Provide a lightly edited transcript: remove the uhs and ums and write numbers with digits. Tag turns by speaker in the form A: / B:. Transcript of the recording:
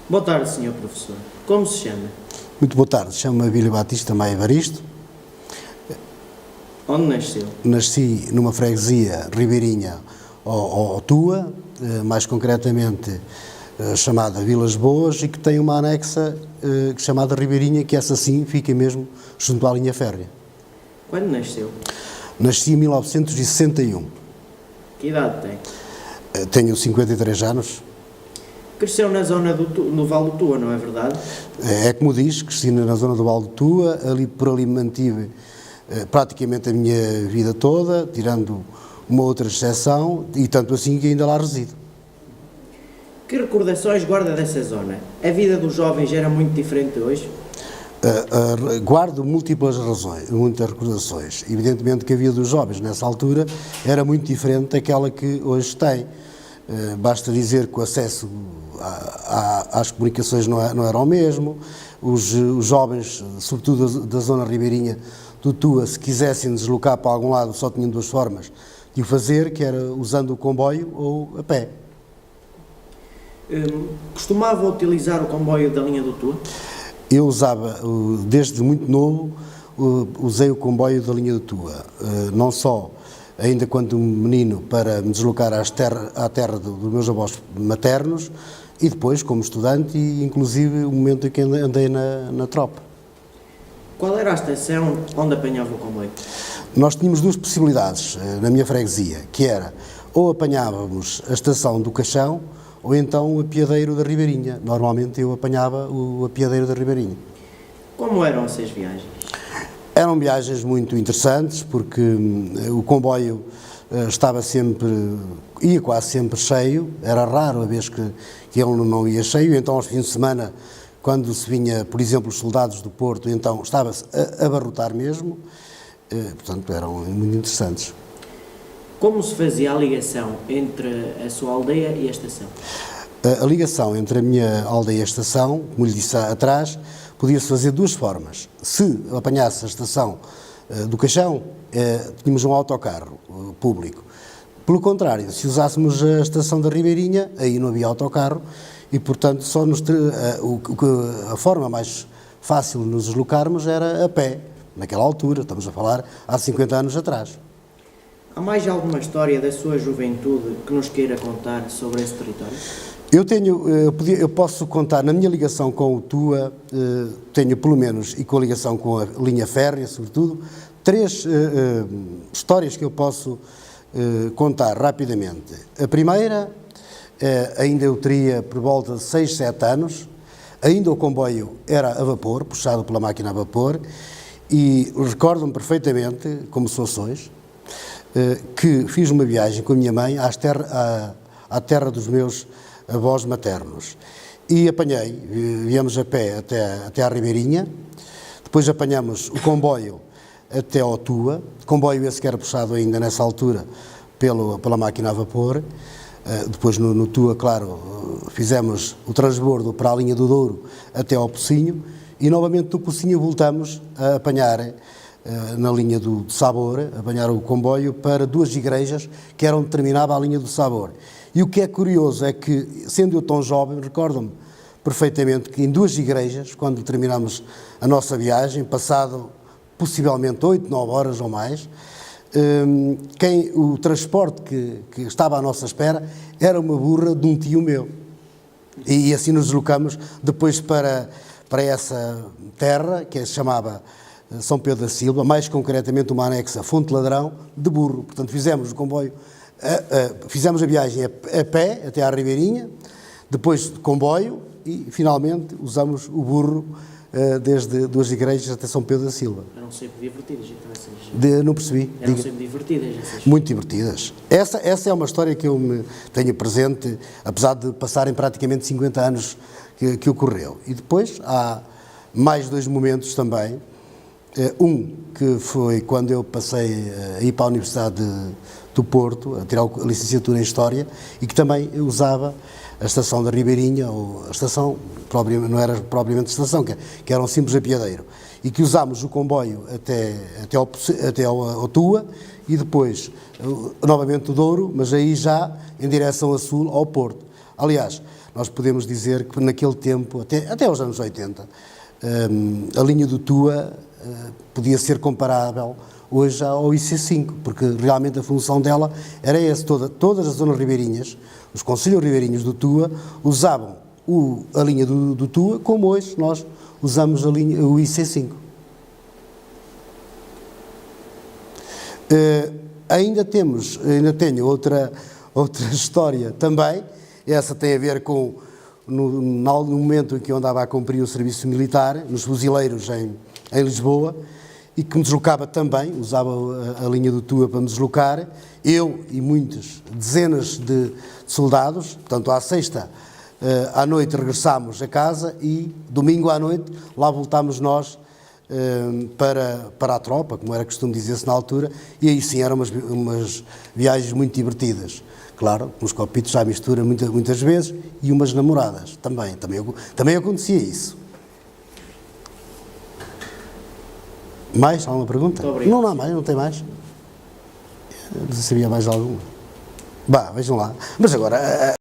A: Boa tarde, Sr. Professor. Como se chama?
B: Muito boa tarde, chamo-me Abílio Batista Maia Evaristo.
A: Onde nasceu?
B: Nasci numa freguesia ribeirinha ao Tua, mais concretamente chamada Vilas Boas, e que tem uma anexa chamada Ribeirinha, que essa sim fica mesmo junto à linha férrea.
A: Quando nasceu?
B: Nasci em 1961.
A: Que idade tem?
B: Tenho 53 anos.
A: Cresceu na zona no Vale do Tua, não é verdade?
B: É como diz, cresci na zona do Vale do Tua, por ali mantive praticamente a minha vida toda, tirando uma outra exceção, e tanto assim que ainda lá resido.
A: Que recordações guarda dessa zona? A vida dos jovens era muito diferente de hoje?
B: Guardo muitas recordações. Evidentemente que a vida dos jovens nessa altura era muito diferente daquela que hoje tem. Basta dizer que o acesso às comunicações não era o mesmo. Os jovens, sobretudo da zona ribeirinha do Tua, se quisessem deslocar para algum lado, só tinham duas formas de o fazer, que era usando o comboio ou a pé.
A: Costumava utilizar o comboio da linha do Tua?
B: Eu usava, desde muito novo, usei o comboio da linha do Tua, não só ainda quando menino para me deslocar à terra dos meus avós maternos, e depois como estudante e inclusive o momento em que andei na tropa.
A: Qual era a estação onde apanhava o comboio?
B: Nós tínhamos duas possibilidades na minha freguesia, que era ou apanhávamos a estação do Caixão ou então o apiadeiro da Ribeirinha. Normalmente eu apanhava o apiadeiro da Ribeirinha.
A: Como eram essas viagens?
B: Eram viagens muito interessantes porque o comboio ia quase sempre cheio, era raro a vez que ele não ia cheio, então aos fins de semana, quando se vinha, por exemplo, os soldados do Porto, então estava-se a abarrotar mesmo, portanto eram muito interessantes.
A: Como se fazia a ligação entre a sua aldeia e a estação?
B: A ligação entre a minha aldeia e a estação, como lhe disse atrás, podia-se fazer de duas formas. Se apanhasse a estação do Caixão, tínhamos um autocarro público. Pelo contrário, se usássemos a estação da Ribeirinha, aí não havia autocarro e, portanto, a forma mais fácil de nos deslocarmos era a pé, naquela altura, estamos a falar há 50 anos atrás.
A: Há mais alguma história da sua juventude que nos queira contar sobre esse território?
B: Eu posso contar, na minha ligação com o Tua, tenho pelo menos, e com a ligação com a linha férrea, sobretudo, três histórias que eu posso contar rapidamente. A primeira, ainda eu teria por volta de 6, 7 anos, ainda o comboio era a vapor, puxado pela máquina a vapor, e recordo-me perfeitamente, como se fosse hoje, que fiz uma viagem com a minha mãe à terra dos meus avós maternos. E viemos a pé até à Ribeirinha, depois apanhamos o comboio até ao Tua, comboio esse que era puxado ainda nessa altura pela máquina a vapor. Depois no Tua, claro, fizemos o transbordo para a linha do Douro até ao Pocinho, e novamente do Pocinho voltamos a apanhar na linha do Sabor, apanhar o comboio para duas igrejas que eram onde terminava a linha do Sabor. E o que é curioso é que, sendo eu tão jovem, recordo-me perfeitamente que em duas igrejas, quando terminámos a nossa viagem, passado possivelmente 8, 9 horas ou mais, o transporte que estava à nossa espera era uma burra de um tio meu. E assim nos deslocamos depois para essa terra, que se chamava São Pedro da Silva, mais concretamente uma anexa Fonte Ladrão, de burro. Portanto, fizemos o comboio, fizemos a viagem a pé até à Ribeirinha, depois de comboio e, finalmente, usamos o burro desde duas igrejas até São Pedro da Silva.
A: Eram sempre divertidas, então, essas...
B: Não percebi.
A: Eram sempre divertidas, essas...
B: Muito divertidas. Essa é uma história que eu me tenho presente, apesar de passarem praticamente 50 anos que ocorreu. E depois há mais dois momentos também. Um que foi quando eu passei a ir para a Universidade do Porto, a tirar a licenciatura em História, e que também usava a estação da Ribeirinha, ou a estação, não era propriamente estação, que era um simples apiadeiro, e que usámos o comboio até ao Tua, e depois novamente o Douro, mas aí já em direção a sul, ao Porto. Aliás, nós podemos dizer que naquele tempo, até aos anos 80, a linha do Tua podia ser comparável hoje ao IC5, porque realmente a função dela era essa, todas as zonas ribeirinhas, os concelhos ribeirinhos do Tua usavam a linha do Tua, como hoje nós usamos o IC5. Ainda tenho outra história também, essa tem a ver com no momento em que eu andava a cumprir o serviço militar, nos fuzileiros em Lisboa, e que me deslocava também, usava a linha do Tua para me deslocar, eu e dezenas de soldados, portanto à sexta à noite regressámos a casa e domingo à noite lá voltámos nós para a tropa, como era costume dizer-se na altura, e aí sim eram umas viagens muito divertidas. Claro, uns copitos à mistura muitas vezes e umas namoradas também acontecia isso. Mais? Alguma pergunta? Não há mais, não tem mais. Não sei se havia mais alguma. Vejam lá. Mas agora...